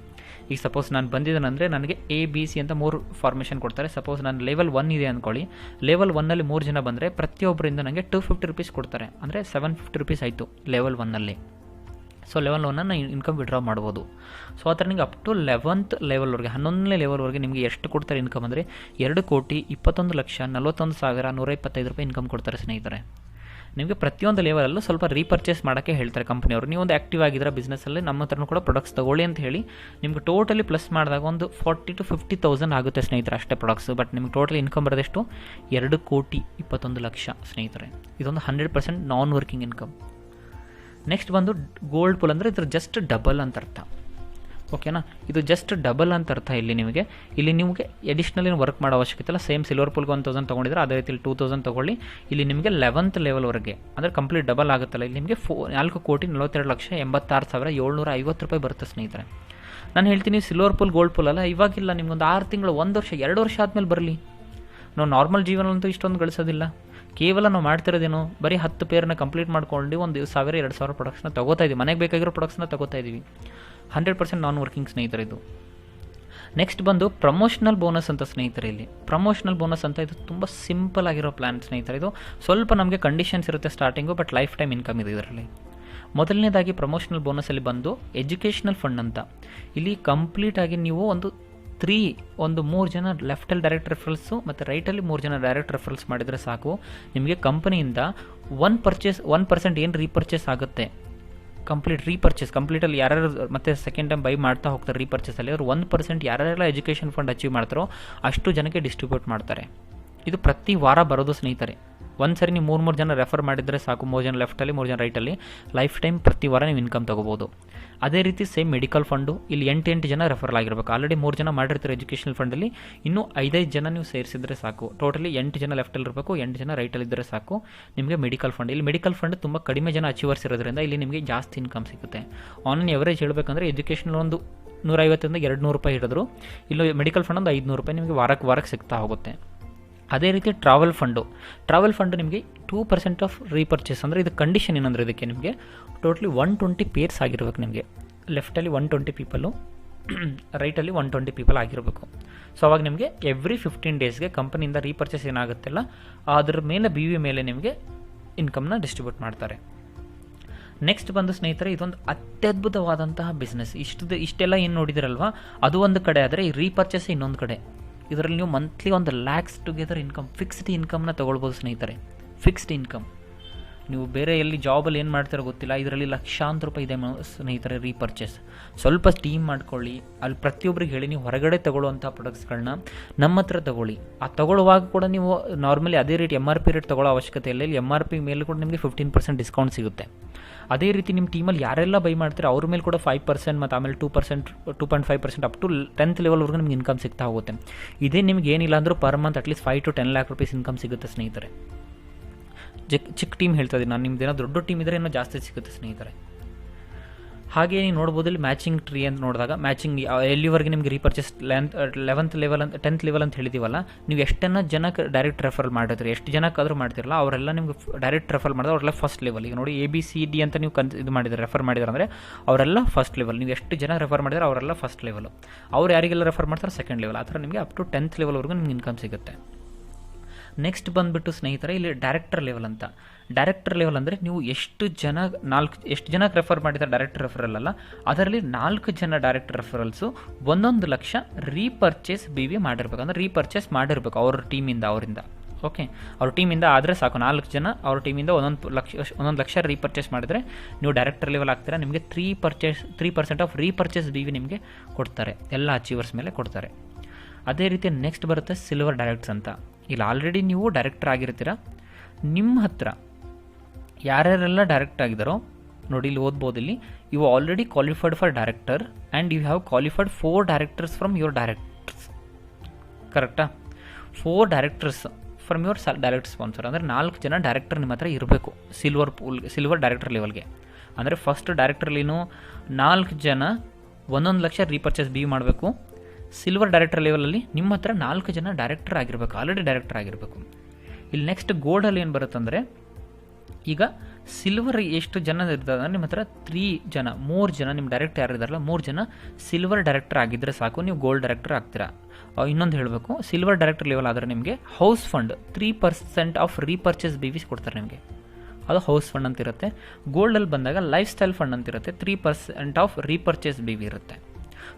ಈಗ ಸಪೋಸ್ ನಾನು ಬಂದಿದ್ದೇನೆಂದರೆ ನನಗೆ ABC ಅಂತ 3 ಫಾರ್ಮೇಷನ್ ಕೊಡ್ತಾರೆ. ಸಪೋಸ್ ನಾನು ಲೆವೆಲ್ 1 ಇದೆ ಅಂದ್ಕೊಳ್ಳಿ, ಲೆವೆಲ್ 1ನಲ್ಲಿ 3 ಜನ ಬಂದರೆ ಪ್ರತಿಯೊಬ್ಬರಿಂದ ನನಗೆ 250 ರೂಪೀಸ್ ಕೊಡ್ತಾರೆ, ಅಂದರೆ 750 ರೂಪೀಸ್ ಆಯಿತು ಲೆವೆಲ್ 1ನಲ್ಲಿ. ಸೊ ಲೆವೆಲ್ 1 ಇನ್ಕಮ್ ವಿಡ್ರಾ ಮಾಡ್ಬೋದು. ಸೊ ಆ ಥರ ನಿಮಗೆ ಅಪ್ ಟು 11th ಲೆವೆಲ್ವರೆಗೆ, 11ನೇ ಲೆವೆಲ್ವರೆಗೆ ನಿಮಗೆ ಎಷ್ಟು ಕೊಡ್ತಾರೆ ಇನ್ಕಮ್ ಅಂದರೆ 2,21,41,125 ರೂಪಾಯಿ ಇನ್ಕಮ್ ಕೊಡ್ತಾರೆ ಸ್ನೇಹಿತರೆ. ನಿಮಗೆ ಪ್ರತಿಯೊಂದು ಲೆವೆಲಲ್ಲೂ ಸ್ವಲ್ಪ ರೀಪರ್ಚೇಸ್ ಮಾಡೋಕ್ಕೆ ಹೇಳ್ತಾರೆ ಕಂಪ್ನಿಯವರು. ನೀವು ಒಂದು ಆ್ಯಕ್ಟಿವ್ ಆಗಿರೋ ಬಿಸ್ನೆಸ್ಸಲ್ಲಿ ನಮ್ಮ ಹತ್ರನೂ ಕೂಡ ಪ್ರಾಡಕ್ಟ್ಸ್ ತೊಗೊಳ್ಳಿ ಅಂತ ಹೇಳಿ ನಿಮ್ಗೆ ಟೋಟಲಿ ಪ್ಲಸ್ ಮಾಡಿದಾಗ ಒಂದು 40,000 to 50,000 ಆಗುತ್ತೆ ಸ್ನೇಹಿತರೆ ಅಷ್ಟೇ ಪ್ರಾಡಕ್ಟ್ಸ್. ಬಟ್ ನಿಮ್ಗೆ ಟೋಟಲ್ ಇನ್ಕಮ್ ಬರೋದೆಷ್ಟು 2,21,00,000 ಸ್ನೇಹಿತರೆ. ಇದೊಂದು 100% ನಾನ್ ವರ್ಕಿಂಗ್ ಇನ್ಕಮ್. ನೆಕ್ಸ್ಟ್ ಬಂದು ಗೋಲ್ಡ್ ಪೂಲ್ ಅಂದರೆ ಇದ್ರ ಜಸ್ಟ್ ಡಬಲ್ ಅಂತ ಅರ್ಥ, ಓಕೆನಾ. ಇದು ಜಸ್ಟ್ ಡಬಲ್ ಅಂತ ಅರ್ಥ. ಇಲ್ಲಿ ನಿಮಗೆ ಎಡಿಷ್ನಲಿ ವರ್ಕ್ ಮಾಡೋ ಅವಶ್ಯಕತೆ ಇಲ್ಲ. ಸೇಮ್ ಸಿಲ್ವರ್ ಪೂಲ್ಗೆ 1,000 ತೊಗೊಂಡಿದ್ರೆ ಅದೇ ರೀತಿ 2,000 ತೊಗೊಳ್ಳಿ. ಇಲ್ಲಿ ನಿಮಗೆ 11th ಲೆವೆಲ್ವರೆಗೆ ಅಂದರೆ ಕಂಪ್ಲೀಟ್ ಡಬಲ್ ಆಗುತ್ತಲ್ಲ, ಇಲ್ಲಿ ನಿಮಗೆ 4,42,86,750 ರೂಪಾಯಿ ಬರುತ್ತೆ ಸ್ನೇಹಿತರೆ. ನಾನು ಹೇಳ್ತೀನಿ ಸಿಲ್ವರ್ ಪೂಲ್ ಗೋಲ್ಡ್ ಪೂಲ್ ಅಲ್ಲ, ಇವಾಗಿಲ್ಲ, ನಿಮ್ಗೊಂದು 6 ತಿಂಗಳು, 1 ವರ್ಷ, 2 ವರ್ಷ ಆದಮೇಲೆ ಬರಲಿ. ನಾವು ನಾರ್ಮಲ್ ಜೀವನಲ್ಲಂತೂ ಇಷ್ಟೊಂದು ಗಳಿಸೋದಿಲ್ಲ. ಕೇವಲ ನಾವು ಮಾಡ್ತಿರೋದೇನು, ಬರೀ 10 ಪೇರ್ನ ಕಂಪ್ಲೀಟ್ ಮಾಡ್ಕೊಂಡು 1,000-2,000 ಪ್ರಾಡಕ್ಟ್ಸ್ನ ತೊಗೋತಾ ಇದ್ದೀವಿ, ಮನೆಗೆ ಬೇಕಾಗಿರೋ ಪ್ರಾಡಕ್ಟ್ಸ್ನ ತೊಗೋತಾ ಇದ್ದೀವಿ. 100% ನಾನ್ ವರ್ಕಿಂಗ್ ಸ್ನೇಹಿತರೆ ಇದು. ನೆಕ್ಸ್ಟ್ ಬಂದು ಪ್ರಮೋಷನಲ್ ಬೋನಸ್ ಅಂತ ಸ್ನೇಹಿತರೆ. ಇಲ್ಲಿ ಪ್ರಮೋಷನಲ್ ಬೋನಸ್ ಅಂತ ಇದು ತುಂಬ ಸಿಂಪಲ್ ಆಗಿರೋ ಪ್ಲ್ಯಾನ್ ಸ್ನೇಹಿತರೆ. ಇದು ಸ್ವಲ್ಪ ನಮಗೆ ಕಂಡೀಷನ್ಸ್ ಇರುತ್ತೆ starting, but life time income ಇದೆ ಇದರಲ್ಲಿ. ಮೊದಲನೇದಾಗಿ ಪ್ರಮೋಷನಲ್ ಬೋನಸಲ್ಲಿ ಬಂದು ಎಜುಕೇಷನಲ್ ಫಂಡ್ ಅಂತ. ಇಲ್ಲಿ ಕಂಪ್ಲೀಟಾಗಿ ನೀವು ಒಂದು 3 ಜನ ಲೆಫ್ಟಲ್ಲಿ ಡೈರೆಕ್ಟ್ ರೆಫರಲ್ಸು ಮತ್ತು ರೈಟಲ್ಲಿ 3 ಜನ ಡೈರೆಕ್ಟ್ ರೆಫರಲ್ಸ್ ಮಾಡಿದರೆ ಸಾಕು. ನಿಮಗೆ ಕಂಪನಿಯಿಂದ 1% ಏನು ರೀಪರ್ಚೇಸ್ ಆಗುತ್ತೆ, ಕಂಪ್ಲೀಟಲ್ಲಿ ಯಾರ್ಯಾರು ಮತ್ತೆ ಸೆಕೆಂಡ್ ಟೈಮ್ ಬೈ ಮಾಡ್ತಾ ಹೋಗ್ತಾರೆ ರೀಪರ್ಚೇಸಲ್ಲಿ, ಅವರು 1% ಯಾರ್ಯಾರೆಲ್ಲ ಎಜುಕೇಷನ್ ಫಂಡ್ ಅಚೀವ್ ಮಾಡ್ತಾರೋ ಅಷ್ಟು ಜನಕ್ಕೆ ಡಿಸ್ಟ್ರಿಬ್ಯೂಟ್ ಮಾಡ್ತಾರೆ. ಇದು ಪ್ರತಿ ವಾರ ಬರೋದು ಸ್ನೇಹಿತರೆ. ಒಂದು ಸರಿ ನೀವು 3 ಜನ ರೆಫರ್ ಮಾಡಿದರೆ ಸಾಕು, 3 ಜನ ಲೆಫ್ಟಲ್ಲಿ 3 ಜನ ರೈಟಲ್ಲಿ, ಲೈಫ್ ಟೈಮ್ ಪ್ರತಿ ವಾರ ನೀವು ಇನ್ಕಮ್ ತೊಗೋಬೋದು. ಅದೇ ರೀತಿ ಸೇಮ್ ಮೆಡಿಕಲ್ ಫಂಡು, ಇಲ್ಲಿ 8 ಜನ ರೆಫರಲ್ ಆಗಿರಬೇಕು. ಆಲ್ರೆಡಿ 3 ಜನ ಮಾಡಿರ್ತಾರೆ ಎಜುಕೇಷನಲ್ ಫಂಡಲ್ಲಿ, ಇನ್ನೂ 5 ಜನ ನೀವು ಸೇರಿಸಿದ್ರೆ ಸಾಕು. ಟೋಟಲಿ 8 ಜನ ಲೆಫ್ಟಲ್ಲಿ ಇರಬೇಕು, 8 ಜನ ರೈಟಲ್ಲಿ ಇದ್ದರೆ ಸಾಕು ನಿಮಗೆ ಮೆಡಿಕಲ್ ಫಂಡ್. ಇಲ್ಲಿ ಮೆಡಿಕಲ್ ಫಂಡ್ ತುಂಬ ಕಡಿಮೆ ಜನ ಅಚೀವರ್ಸ್ ಇರೋದ್ರಿಂದ ಇಲ್ಲಿ ನಿಮಗೆ ಜಾಸ್ತಿ ಇನ್ಕಮ್ ಸಿಗುತ್ತೆ. ಆನ್ ಎವರೇಜ್ ಹೇಳಬೇಕಂದ್ರೆ ಎಜುಕೇಷನಲ್ ಒಂದು 150-200 ರೂಪಾಯಿ ಹಿಡಿದ್ರು, ಇಲ್ಲಿ ಮೆಡಿಕಲ್ ಫಂಡ್ ಒಂದು 500 ರೂಪಾಯಿ ನಿಮಗೆ ವಾರಕ್ಕೆ ಸಿಗ್ತಾ ಹೋಗುತ್ತೆ. ಅದೇ ರೀತಿ ಟ್ರಾವೆಲ್ ಫಂಡು ನಿಮಗೆ 2% ಆಫ್ ರೀಪರ್ಚೇಸ್, ಅಂದರೆ ಇದು ಕಂಡೀಷನ್ ಏನಂದರೆ ಇದಕ್ಕೆ ನಿಮಗೆ ಟೋಟಲಿ 120 ಪೇರ್ಸ್ ಆಗಿರ್ಬೇಕು. ನಿಮಗೆ ಲೆಫ್ಟಲ್ಲಿ 120 ಪೀಪಲು, ರೈಟಲ್ಲಿ 120 ಪೀಪಲ್ ಆಗಿರಬೇಕು. ಸೊ ಅವಾಗ ನಿಮಗೆ ಎವ್ರಿ 15 ಡೇಸ್ಗೆ ಕಂಪನಿಯಿಂದ ರೀಪರ್ಚೇಸ್ ಏನಾಗುತ್ತಲ್ಲ ಅದ್ರ ಮೇಲೆ BV ಮೇಲೆ ನಿಮಗೆ ಇನ್ಕಮ್ನ ಡಿಸ್ಟ್ರಿಬ್ಯೂಟ್ ಮಾಡ್ತಾರೆ. ನೆಕ್ಸ್ಟ್ ಬಂದು ಸ್ನೇಹಿತರೆ, ಇದೊಂದು ಅತ್ಯದ್ಭುತವಾದಂತಹ ಬಿಸ್ನೆಸ್. ಇಷ್ಟೆಲ್ಲ ಏನು ನೋಡಿದಿರಲ್ವಾ, ಅದು ಒಂದು ಕಡೆ ಆದರೆ ಈ ರೀಪರ್ಚೇಸ್ ಇನ್ನೊಂದು ಕಡೆ. ಇದರಲ್ಲಿ ನೀವು monthly 1 lakhs together income, fixed ಇನ್ಕಮ್ನ ತೊಗೊಳ್ಬೋದು ಸ್ನೇಹಿತರೆ. ಫಿಕ್ಸ್ಡ್ ಇನ್ಕಮ್ ನೀವು ಬೇರೆ ಎಲ್ಲಿ ಜಾಬಲ್ಲಿ ಏನು ಮಾಡ್ತಾರೋ ಗೊತ್ತಿಲ್ಲ, ಇದರಲ್ಲಿ ಲಕ್ಷಾಂತರ ರೂಪಾಯಿ ಇದೆ ಸ್ನೇಹಿತರೆ ರೀಪರ್ಚೇಸ್. ಸ್ವಲ್ಪ ಟೀಮ್ ಮಾಡ್ಕೊಳ್ಳಿ, ಅಲ್ಲಿ ಪ್ರತಿಯೊಬ್ಬರಿಗೆ ಹೇಳಿ ನೀವು ಹೊರಗಡೆ ತೊಗೊಳ್ಳುವಂಥ ಪ್ರಾಡಕ್ಟ್ಸ್ಗಳನ್ನ ನಮ್ಮ ಹತ್ರ ತೊಗೊಳ್ಳಿ. ಆ ತೊಗೊಳ್ಳುವಾಗ ಕೂಡ ನೀವು ನಾರ್ಮಲಿ ಅದೇ ರೇಟ್ MRP ರೇಟ್ ತೊಗೊಳ್ಳೋ ಅವಶ್ಯಕತೆ ಇಲ್ಲ. ಇಲ್ಲಿ MRP ಮೇಲೆ ಕೂಡ ನಿಮಗೆ 15% ಡಿಸ್ಕೌಂಟ್ ಸಿಗುತ್ತೆ. ಅದೇ ರೀತಿ ನಿಮ್ಮ ಟೀಮಲ್ಲಿ ಯಾರೆಲ್ಲ ಬೈ ಮಾಡ್ತಾರೆ ಅವ್ರ ಮೇಲೆ ಕೂಡ 5% ಮತ್ತು ಆಮೇಲೆ 2.5% ಅಪ್ ಟು 10th ಲೆವೆಲ್ವರೆಗೂ ನಿಮ್ಗೆ ಇನ್ಕಮ್ ಸಿಗ್ತಾ ಹೋಗುತ್ತೆ. ಇದೇ ನಿಮ್ಗೆ ಏನಿಲ್ಲ ಅಂದರೂ per month at least 5 to 10 lakh rupees income ಸಿಗುತ್ತೆ ಸ್ನೇಹಿತರೆ. ಚಿಕ್ಕ ಟೀಮ್ ಹೇಳ್ತಾ ಇದ್ದೀನಿ ನಾನು, ನಿಮ್ದೇನೋ ದೊಡ್ಡ ಟೀಮ್ ಇದ್ದರೆ ಇನ್ನೂ ಜಾಸ್ತಿ ಸಿಗುತ್ತೆ ಸ್ನೇಹಿತರೆ. ಹಾಗೆ ನೀವು ನೋಡ್ಬೋದು ಇಲ್ಲಿ ಮ್ಯಾಚಿಂಗ್ ಟ್ರೀ ಅಂತ ನೋಡಿದಾಗ ಮ್ಯಾಚಿಂಗ್ ಎಲ್ಲಿವರೆಗೆ ನಿಮಗೆ ರೀಪರ್ಚೇಸ್ 11th ಲೆವೆಲ್ ಅಂತ 10th ಲೆವೆಲ್ ಅಂತ ಹೇಳಿದ್ದೀವಲ್ಲ, ನೀವು ಎಷ್ಟನ್ನ ಜನಕ್ಕೆ ಡೈರೆಕ್ಟ್ ರೆಫರಲ್ ಮಾಡಿದ್ರಿ, ಎಷ್ಟು ಜನಕ್ಕಾದರೂ ಮಾಡ್ತಿರಲ್ಲ ಅವರೆಲ್ಲ ನಿಮ್ಗೆ ಡೈರೆಕ್ಟ್ ರೆಫರ್ ಮಾಡಿದ್ರೆ ಅವರೆಲ್ಲ ಫಸ್ಟ್ ಲೆವೆಲ್. ಈಗ ನೋಡಿ ABCD ಅಂತ ನೀವು ಇದು ಮಾಡಿದರೆ ರೆಫರ್ ಮಾಡಿದ್ರೆ ಅಂದರೆ ಅವರೆಲ್ಲ ಫಸ್ಟ್ ಲೆವೆಲ್. ನೀವು ಎಷ್ಟು ಜನ ರೆಫರ್ ಮಾಡಿದ್ರೆ ಅವರೆಲ್ಲ ಫಸ್ಟ್ ಲೆವೆಲು, ಅವ್ರು ಯಾರಿಗೆಲ್ಲ ರೆಫರ್ ಮಾಡ್ತಾರೆ ಸೆಕೆಂಡ್ ಲೆವೆಲ್. ಆ ಥರ ನಿಮಗೆ ಅಪ್ ಟು 10th ಲೆವೆಲ್ವರೆಗೂ ನಿಮ್ಗೆ ಇನ್ಕಮ್ ಸಿಗುತ್ತೆ. ನೆಕ್ಸ್ಟ್ ಬಂದುಬಿಟ್ಟು ಸ್ನೇಹಿತರೆ, ಇಲ್ಲಿ ಡೈರೆಕ್ಟರ್ ಲೆವೆಲ್ ಅಂತ. ಡೈರೆಕ್ಟರ್ ಲೆವೆಲ್ ಅಂದರೆ ನೀವು ಎಷ್ಟು ಜನಕ್ಕೆ ರೆಫರ್ ಮಾಡಿದ್ದಾರೆ ಡೈರೆಕ್ಟ್ ರೆಫರಲ್ ಅಲ್ಲ, ಅದರಲ್ಲಿ 4 ಜನ ಡೈರೆಕ್ಟ್ ರೆಫರಲ್ಸು 1 ಲಕ್ಷ ರೀಪರ್ಚೇಸ್ BV ಮಾಡಿರ್ಬೇಕು, ಅಂದರೆ ರೀಪರ್ಚೇಸ್ ಮಾಡಿರ್ಬೇಕು ಅವ್ರ ಟೀಮಿಂದ, ಅವರಿಂದ. ಓಕೆ, ಅವ್ರ ಟೀಮಿಂದ ಆದರೆ ಸಾಕು. 4 ಜನ ಅವ್ರ ಟೀಮಿಂದ 1 ಲಕ್ಷ ರೀಪರ್ಚೇಸ್ ಮಾಡಿದರೆ ನೀವು ಡೈರೆಕ್ಟರ್ ಲೆವೆಲ್ ಆಗ್ತೀರಾ. ನಿಮಗೆ 3% ಆಫ್ ರೀಪರ್ಚೇಸ್ BV ನಿಮಗೆ ಕೊಡ್ತಾರೆ, ಎಲ್ಲ ಅಚೀವರ್ಸ್ ಮೇಲೆ ಕೊಡ್ತಾರೆ. ಅದೇ ರೀತಿ ನೆಕ್ಸ್ಟ್ ಬರುತ್ತೆ ಸಿಲ್ವರ್ ಡೈರೆಕ್ಟ್ಸ್ ಅಂತ. ಇಲ್ಲಿ ಆಲ್ರೆಡಿ ನೀವು ಡೈರೆಕ್ಟರ್ ಆಗಿರ್ತೀರ, ನಿಮ್ಮ ಹತ್ರ ಯಾರ್ಯಾರೆಲ್ಲ ಡೈರೆಕ್ಟ್ ಆಗಿದ್ದಾರೋ ನೋಡಿ ಇಲ್ಲಿ ಓದ್ಬೋದು. ಇಲ್ಲಿ you already qualified for director and you have qualified 4 directors from your directors. ಕರೆಕ್ಟಾ? 4 directors from your direct sponsor, ಅಂದರೆ 4 ಜನ ಡೈರೆಕ್ಟರ್ ನಿಮ್ಮ ಹತ್ರ ಇರಬೇಕು ಸಿಲ್ವರ್ ಡೈರೆಕ್ಟರ್ ಲೆವೆಲ್ಗೆ. ಅಂದರೆ ಫಸ್ಟ್ ಡೈರೆಕ್ಟರ್ಲಿನೂ 4 ಜನ 1 ಲಕ್ಷ ರೀಪರ್ಚೇಸ್ ಬಿ ಮಾಡಬೇಕು. ಸಿಲ್ವರ್ ಡೈರೆಕ್ಟರ್ ಲೆವೆಲಲ್ಲಿ ನಿಮ್ಮ ಹತ್ರ 4 ಜನ ಡೈರೆಕ್ಟರ್ ಆಗಿರಬೇಕು, ಆಲ್ರೆಡಿ ಡೈರೆಕ್ಟರ್ ಆಗಿರಬೇಕು. ಇಲ್ಲಿ ನೆಕ್ಸ್ಟ್ ಗೋಲ್ಡಲ್ಲಿ ಏನು ಬರುತ್ತಂದರೆ, ಈಗ ಸಿಲ್ವರ್ ಎಷ್ಟು ಜನ ಇರ್ತದೆ ನಿಮ್ಮ ಹತ್ರ 3 ಜನ ನಿಮ್ಮ ಡೈರೆಕ್ಟರ್ ಯಾರು ಇದ್ದಾರಲ್ಲ 3 ಜನ ಸಿಲ್ವರ್ ಡೈರೆಕ್ಟರ್ ಆಗಿದ್ದರೆ ಸಾಕು, ನೀವು ಗೋಲ್ಡ್ ಡೈರೆಕ್ಟರ್ ಆಗ್ತೀರಾ. ಇನ್ನೊಂದು ಹೇಳಬೇಕು, ಸಿಲ್ವರ್ ಡೈರೆಕ್ಟರ್ ಲೆವೆಲ್ ಆದರೆ ನಿಮಗೆ house fund 3% of repurchase BVs ಕೊಡ್ತಾರೆ ನಿಮಗೆ, ಅದು ಹೌಸ್ ಫಂಡ್ ಅಂತ ಇರುತ್ತೆ. ಗೋಲ್ಡಲ್ಲಿ ಬಂದಾಗ ಲೈಫ್ ಸ್ಟೈಲ್ ಫಂಡ್ ಅಂತ ಇರುತ್ತೆ, 3% ಆಫ್ ರೀಪರ್ಚೇಸ್ BV ಇರುತ್ತೆ.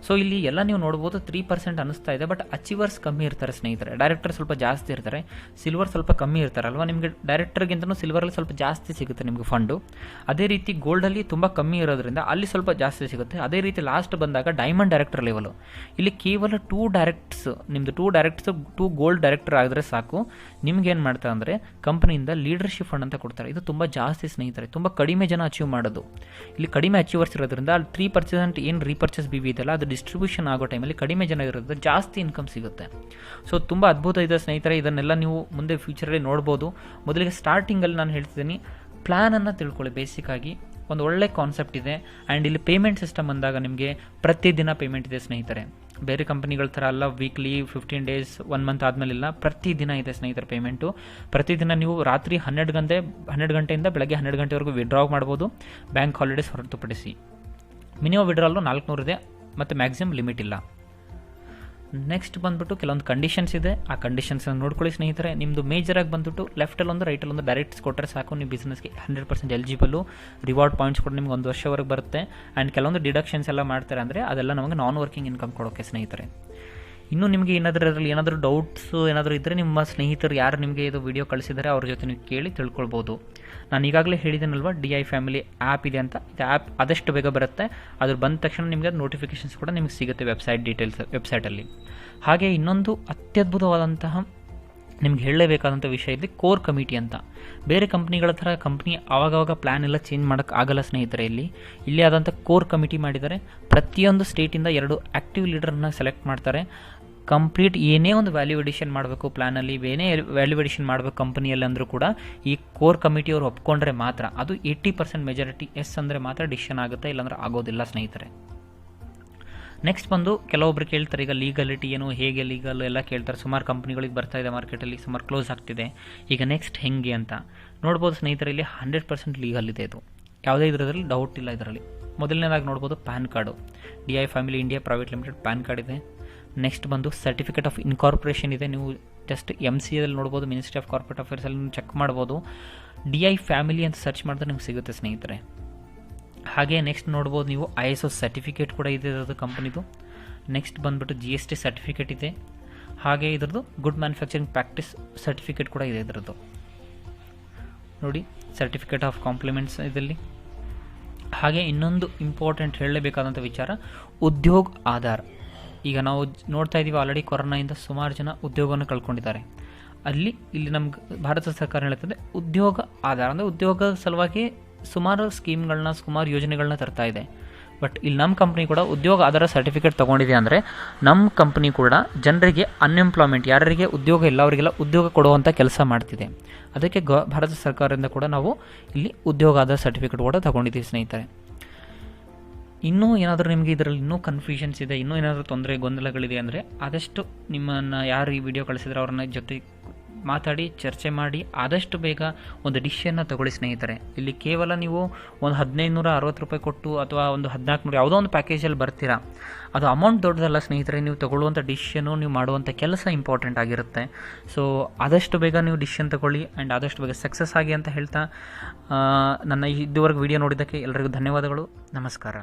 ಸೊ ಇಲ್ಲಿ ಎಲ್ಲ ನೀವು ನೋಡ್ಬೋದು 3% ಅನ್ನಿಸ್ತಾ ಇದೆ, ಬಟ್ ಅಚೀವರ್ಸ್ ಕಮ್ಮಿ ಇರ್ತಾರೆ ಸ್ನೇಹಿತರೆ, ಡೈರೆಕ್ಟರ್ ಸ್ವಲ್ಪ ಜಾಸ್ತಿ ಇರ್ತಾರೆ, ಸಿಲ್ವರ್ ಸ್ವಲ್ಪ ಕಮ್ಮಿ ಇರ್ತಾರಲ್ವ, ನಿಮಗೆ ಡೈರೆಕ್ಟರ್ಗಿಂತಲೂ ಸಿಲ್ವರಲ್ಲಿ ಸ್ವಲ್ಪ ಜಾಸ್ತಿ ಸಿಗುತ್ತೆ ನಿಮಗೆ ಫಂಡು. ಅದೇ ರೀತಿ ಗೋಲ್ಡಲ್ಲಿ ತುಂಬ ಕಮ್ಮಿ ಇರೋದ್ರಿಂದ ಅಲ್ಲಿ ಸ್ವಲ್ಪ ಜಾಸ್ತಿ ಸಿಗುತ್ತೆ. ಅದೇ ರೀತಿ ಲಾಸ್ಟ್ ಬಂದಾಗ ಡೈಮಂಡ್ ಡೈರೆಕ್ಟರ್ ಲೆವೆಲು, ಇಲ್ಲಿ ಕೇವಲ 2 ಡೈರೆಕ್ಟ್ಸ್ 2 ಗೋಲ್ಡ್ ಡೈರೆಕ್ಟರ್ ಆಗಿದ್ರೆ ಸಾಕು, ನಿಮ್ಗೇನು ಮಾಡ್ತಾರೆ ಅಂದರೆ ಕಂಪ್ನಿಯಿಂದ ಲೀಡರ್ಶಿಪ್ ಫಂಡ್ ಅಂತ ಕೊಡ್ತಾರೆ. ಇದು ತುಂಬ ಜಾಸ್ತಿ ಸ್ನೇಹಿತರೆ, ತುಂಬ ಕಡಿಮೆ ಜನ ಅಚೀವ್ ಮಾಡೋದು. ಇಲ್ಲಿ ಕಡಿಮೆ ಅಚೀವರ್ಸ್ ಇರೋದ್ರಿಂದ ಅಲ್ಲಿ 3% ಏನು ರೀಪರ್ಚೇಸ್ BV ಇದೆಯಲ್ಲ ಅದು ಡಿಸ್ಟ್ರಿಬ್ಯೂಷನ್ ಆಗೋ ಟೈಮಲ್ಲಿ ಕಡಿಮೆ ಜನ ಇರೋದು, ಜಾಸ್ತಿ ಇನ್ಕಮ್ ಸಿಗುತ್ತೆ. ಸೊ ತುಂಬ ಅದ್ಭುತ ಇದೆ ಸ್ನೇಹಿತರೆ, ಇದನ್ನೆಲ್ಲ ನೀವು ಮುಂದೆ ಫ್ಯೂಚರಲ್ಲಿ ನೋಡ್ಬೋದು. ಮೊದಲಿಗೆ ಸ್ಟಾರ್ಟಿಂಗಲ್ಲಿ ನಾನು ಹೇಳ್ತಿದ್ದೀನಿ, ಪ್ಲ್ಯಾನನ್ನು ತಿಳ್ಕೊಳ್ಳಿ. ಬೇಸಿಕ್ಕಾಗಿ ಒಂದು ಒಳ್ಳೆ ಕಾನ್ಸೆಪ್ಟ್ ಇದೆ. ಆ್ಯಂಡ್ ಇಲ್ಲಿ ಪೇಮೆಂಟ್ ಸಿಸ್ಟಮ್ ಬಂದಾಗ ನಿಮಗೆ ಪ್ರತಿದಿನ ಪೇಮೆಂಟ್ ಇದೆ ಸ್ನೇಹಿತರೆ, ಬೇರೆ ಕಂಪನಿಗಳ ಥರ ಅಲ್ಲ ವೀಕ್ಲಿ 15 ಡೇಸ್ 1 ಮಂತ್ ಆದಮೇಲಿಲ್ಲ, ಪ್ರತಿದಿನ ಇದೆ ಸ್ನೇಹಿತರೆ ಪೇಮೆಂಟು. ಪ್ರತಿದಿನ ನೀವು ರಾತ್ರಿ 12 ಗಂಟೆಯಿಂದ ಬೆಳಗ್ಗೆ 12 ಗಂಟೆವರೆಗೂ ವಿಡ್ರಾ ಮಾಡ್ಬೋದು, ಬ್ಯಾಂಕ್ ಹಾಲಿಡೇಸ್ ಹೊರತುಪಡಿಸಿ. ಮಿನಿಮಮ್ ವಿಡ್ರಾಲು 400 ಇದೆ ಮತ್ತು ಮ್ಯಾಕ್ಸಿಮಮ್ ಲಿಮಿಟ್ ಇಲ್ಲ. ನೆಕ್ಸ್ಟ್ ಬಂದುಬಿಟ್ಟು ಕೆಲವೊಂದು ಕಂಡೀಷನ್ಸ್ ಇದೆ, ಆ ಕಂಡೀಷನ್ಸನ್ನು ನೋಡ್ಕೊಳ್ಳಿ ಸ್ನೇಹಿತರೆ. ನಿಮ್ಮದು ಮೇಜರಾಗಿ ಬಂದುಬಿಟ್ಟು ಲೆಫ್ಟಲ್ಲೊಂದು ರೈಟಲ್ಲೊಂದು ಡೈರೆಕ್ಟ್ಸ್ ಕೊಟ್ಟರೆ ಸಾಕು, ನೀವು ಬಿಸ್ನೆಸ್ಗೆ 100% ಎಲಿಜಿಬಲ್ಲು. ರಿವಾರ್ಡ್ ಪಾಯಿಂಟ್ಸ್ ಕೂಡ ನಿಮ್ಗೆ 1 ವರ್ಷವರೆಗೆ ಬರುತ್ತೆ. ಆ್ಯಂಡ್ ಕೆಲವೊಂದು ಡಿಡಕ್ಷನ್ಸ್ ಎಲ್ಲ ಮಾಡ್ತಾರೆ, ಅಂದರೆ ಅದೆಲ್ಲ ನಮಗೆ ನಾನ್ ವರ್ಕಿಂಗ್ ಇನ್ಕಮ್ ಕೊಡೋಕ್ಕೆ ಸ್ನೇಹಿತರೆ. ಇನ್ನೂ ನಿಮಗೆ ಏನಾದರೂ ಡೌಟ್ಸು ಏನಾದರೂ ಇದ್ದರೆ ನಿಮ್ಮ ಸ್ನೇಹಿತರು ಯಾರು ನಿಮಗೆ ಇದು ವಿಡಿಯೋ ಕಳಿಸಿದ್ದಾರೆ ಅವ್ರ ಜೊತೆ ನೀವು ಕೇಳಿ ತಿಳ್ಕೊಳ್ಬೋದು. ನಾನು ಈಗಾಗಲೇ ಹೇಳಿದ್ದೀನಲ್ವ DI ಫ್ಯಾಮಿಲಿ ಆ್ಯಪ್ ಇದೆ ಅಂತ, ಇದು ಆ್ಯಪ್ ಆದಷ್ಟು ಬೇಗ ಬರುತ್ತೆ. ಅದ್ರ ಬಂದ ತಕ್ಷಣ ನಿಮಗೆ ನೋಟಿಫಿಕೇಷನ್ಸ್ ಕೂಡ ನಿಮಗೆ ಸಿಗುತ್ತೆ ವೆಬ್ಸೈಟಲ್ಲಿ. ಹಾಗೆ ಇನ್ನೊಂದು ಅತ್ಯದ್ಭುತವಾದಂತಹ ನಿಮ್ಗೆ ಹೇಳಲೇಬೇಕಾದಂಥ ವಿಷಯ ಇದೆ, ಕೋರ್ ಕಮಿಟಿ ಅಂತ. ಬೇರೆ ಕಂಪ್ನಿಗಳ ಥರ ಕಂಪ್ನಿ ಆವಾಗವಾಗ ಪ್ಲ್ಯಾನ್ ಎಲ್ಲ ಚೇಂಜ್ ಮಾಡೋಕ್ಕೆ ಆಗಲ್ಲ ಸ್ನೇಹಿತರೆ. ಇಲ್ಲಿ ಆದಂಥ ಕೋರ್ ಕಮಿಟಿ ಮಾಡಿದ್ದಾರೆ. ಪ್ರತಿಯೊಂದು ಸ್ಟೇಟಿಂದ 2 ಆ್ಯಕ್ಟಿವ್ ಲೀಡರ್ನ ಸೆಲೆಕ್ಟ್ ಮಾಡ್ತಾರೆ. ಕಂಪ್ಲೀಟ್ ಏನೇ ಒಂದು ವ್ಯಾಲ್ಯೂ ಎಡಿಷನ್ ಮಾಡಬೇಕು ಪ್ಲ್ಯಾನಲ್ಲಿ, ಏನೇ ವ್ಯಾಲ್ಯೂ ಎಡಿಷನ್ ಮಾಡಬೇಕು ಕಂಪನಿಯಲ್ಲಿ ಅಂದರೂ ಕೂಡ ಈ ಕೋರ್ ಕಮಿಟಿಯವರು ಒಪ್ಕೊಂಡ್ರೆ ಮಾತ್ರ, ಅದು 80% ಮೆಜಾರಿಟಿ ಎಸ್ ಅಂದರೆ ಮಾತ್ರ ಡಿಸಿಷನ್ ಆಗುತ್ತೆ, ಇಲ್ಲಾಂದ್ರೆ ಆಗೋದಿಲ್ಲ ಸ್ನೇಹಿತರೆ. ನೆಕ್ಸ್ಟ್ ಬಂದು ಕೆಲವೊಬ್ರು ಕೇಳ್ತಾರೆ, ಈಗ ಲೀಗಲಿಟಿ ಏನು, ಹೇಗೆ ಲೀಗಲ್ ಎಲ್ಲ ಕೇಳ್ತಾರೆ. ಸುಮಾರು ಕಂಪ್ನಿಗಳಿಗೆ ಬರ್ತಾ ಇದೆ ಮಾರ್ಕೆಟಲ್ಲಿ, ಸುಮಾರು ಕ್ಲೋಸ್ ಆಗ್ತಿದೆ. ಈಗ ನೆಕ್ಸ್ಟ್ ಹೆಂಗೆ ಅಂತ ನೋಡ್ಬೋದು ಸ್ನೇಹಿತರೆ. ಇಲ್ಲಿ 100% ಲೀಗಲ್ ಇದೆ, ಇದು ಯಾವುದೇ ಇದರಲ್ಲಿ ಡೌಟ್ ಇಲ್ಲ. ಇದರಲ್ಲಿ ಮೊದಲನೇದಾಗಿ ನೋಡ್ಬೋದು PAN card, DI family India private limited PAN card ಇದೆ. ನೆಕ್ಸ್ಟ್ ಬಂದು ಸರ್ಟಿಫಿಕೇಟ್ ಆಫ್ ಇನ್ಕಾರ್ಪೊರೇಷನ್ ಇದೆ. ನೀವು ಜಸ್ಟ್ MCAದಲ್ಲಿ ನೋಡ್ಬೋದು, ಮಿನಿಸ್ಟ್ರಿ ಆಫ್ ಕಾರ್ಪೊರೇಟ್ ಅಫೇರ್ಸಲ್ಲಿ ನೀವು ಚೆಕ್ ಮಾಡ್ಬೋದು. DI ಫ್ಯಾಮಿಲಿ ಅಂತ ಸರ್ಚ್ ಮಾಡಿದ್ರೆ ನಿಮ್ಗೆ ಸಿಗುತ್ತೆ ಸ್ನೇಹಿತರೆ. ಹಾಗೆ ನೆಕ್ಸ್ಟ್ ನೋಡ್ಬೋದು ನೀವು ISO ಸರ್ಟಿಫಿಕೇಟ್ ಕೂಡ ಇದೆ ಇರೋದು ಕಂಪನಿದು. ನೆಕ್ಸ್ಟ್ ಬಂದುಬಿಟ್ಟು GST ಸರ್ಟಿಫಿಕೇಟ್ ಇದೆ. ಹಾಗೆ ಇದರದ್ದು ಗುಡ್ ಮ್ಯಾನುಫ್ಯಾಕ್ಚರಿಂಗ್ ಪ್ರಾಕ್ಟೀಸ್ ಸರ್ಟಿಫಿಕೇಟ್ ಕೂಡ ಇದೆ ಇದರದ್ದು ನೋಡಿ, ಸರ್ಟಿಫಿಕೇಟ್ ಆಫ್ ಕಾಂಪ್ಲಿಮೆಂಟ್ಸ್ ಇದರಲ್ಲಿ. ಹಾಗೆ ಇನ್ನೊಂದು ಇಂಪಾರ್ಟೆಂಟ್ ಹೇಳಲೇಬೇಕಾದಂಥ ವಿಚಾರ, ಉದ್ಯೋಗ್ ಆಧಾರ್. ಈಗ ನಾವು ನೋಡ್ತಾ ಇದ್ದೀವಿ, ಆಲ್ರೆಡಿ ಕೊರೋನಾಯಿಂದ ಸುಮಾರು ಜನ ಉದ್ಯೋಗವನ್ನು ಕಳ್ಕೊಂಡಿದ್ದಾರೆ. ಇಲ್ಲಿ ನಮ್ಗೆ ಭಾರತ ಸರ್ಕಾರ ಹೇಳ್ತದೆ ಉದ್ಯೋಗ ಆಧಾರ, ಅಂದರೆ ಉದ್ಯೋಗ ಸಲುವಾಗಿ ಸುಮಾರು ಸ್ಕೀಮ್ಗಳನ್ನ, ಸುಮಾರು ಯೋಜನೆಗಳನ್ನ ತರ್ತಾ ಇದೆ. ಬಟ್ ಇಲ್ಲಿ ನಮ್ಮ ಕಂಪ್ನಿ ಕೂಡ ಉದ್ಯೋಗ ಆಧಾರ ಸರ್ಟಿಫಿಕೇಟ್ ತೊಗೊಂಡಿದೆ. ಅಂದರೆ ನಮ್ಮ ಕಂಪ್ನಿ ಕೂಡ ಜನರಿಗೆ ಅನ್ಎಂಪ್ಲಾಯ್ಮೆಂಟ್, ಯಾರಿಗೆ ಉದ್ಯೋಗ ಇಲ್ಲ ಅವರಿಗೆಲ್ಲ ಉದ್ಯೋಗ ಕೊಡುವಂಥ ಕೆಲಸ ಮಾಡ್ತಿದೆ. ಅದಕ್ಕೆ ಭಾರತ ಸರ್ಕಾರದಿಂದ ಕೂಡ ನಾವು ಇಲ್ಲಿ ಉದ್ಯೋಗ ಆಧಾರ ಸರ್ಟಿಫಿಕೇಟ್ ಕೂಡ ತೊಗೊಂಡಿದ್ದೀವಿ ಸ್ನೇಹಿತರೆ. ಇನ್ನೂ ಏನಾದರೂ ನಿಮಗೆ ಇದರಲ್ಲಿ ಇನ್ನೂ ಕನ್ಫ್ಯೂಷನ್ಸ್ ಇದೆ, ಇನ್ನೂ ಏನಾದರೂ ತೊಂದರೆ ಗೊಂದಲಗಳಿದೆ ಅಂದರೆ ಆದಷ್ಟು ನಿಮ್ಮನ್ನು ಯಾರು ಈ ವಿಡಿಯೋ ಕಳಿಸಿದ್ರೆ ಅವ್ರನ್ನ ಜೊತೆ ಮಾತಾಡಿ ಚರ್ಚೆ ಮಾಡಿ ಆದಷ್ಟು ಬೇಗ ಒಂದು ಡಿಸಿಷನ್ನ ತಗೊಳ್ಳಿ ಸ್ನೇಹಿತರೆ. ಇಲ್ಲಿ ಕೇವಲ ನೀವು ಒಂದು 1560 ರೂಪಾಯಿ ಕೊಟ್ಟು ಅಥವಾ ಒಂದು 1400 ಯಾವುದೋ ಒಂದು ಪ್ಯಾಕೇಜಲ್ಲಿ ಬರ್ತೀರಾ, ಅದು ಅಮೌಂಟ್ ದೊಡ್ಡದಲ್ಲ ಸ್ನೇಹಿತರೆ. ನೀವು ತಗೊಳ್ಳುವಂಥ ಡಿಸಿಷನು, ನೀವು ಮಾಡುವಂಥ ಕೆಲಸ ಇಂಪಾರ್ಟೆಂಟ್ ಆಗಿರುತ್ತೆ. ಸೊ ಆದಷ್ಟು ಬೇಗ ನೀವು ಡಿಸಿಷನ್ ತಗೊಳ್ಳಿ ಆ್ಯಂಡ್ ಆದಷ್ಟು ಬೇಗ ಸಕ್ಸಸ್ ಆಗಿ ಅಂತ ಹೇಳ್ತಾ ನನ್ನ ಇದುವರೆಗೆ ವಿಡಿಯೋ ನೋಡಿದ್ದಕ್ಕೆ ಎಲ್ಲರಿಗೂ ಧನ್ಯವಾದಗಳು. ನಮಸ್ಕಾರ.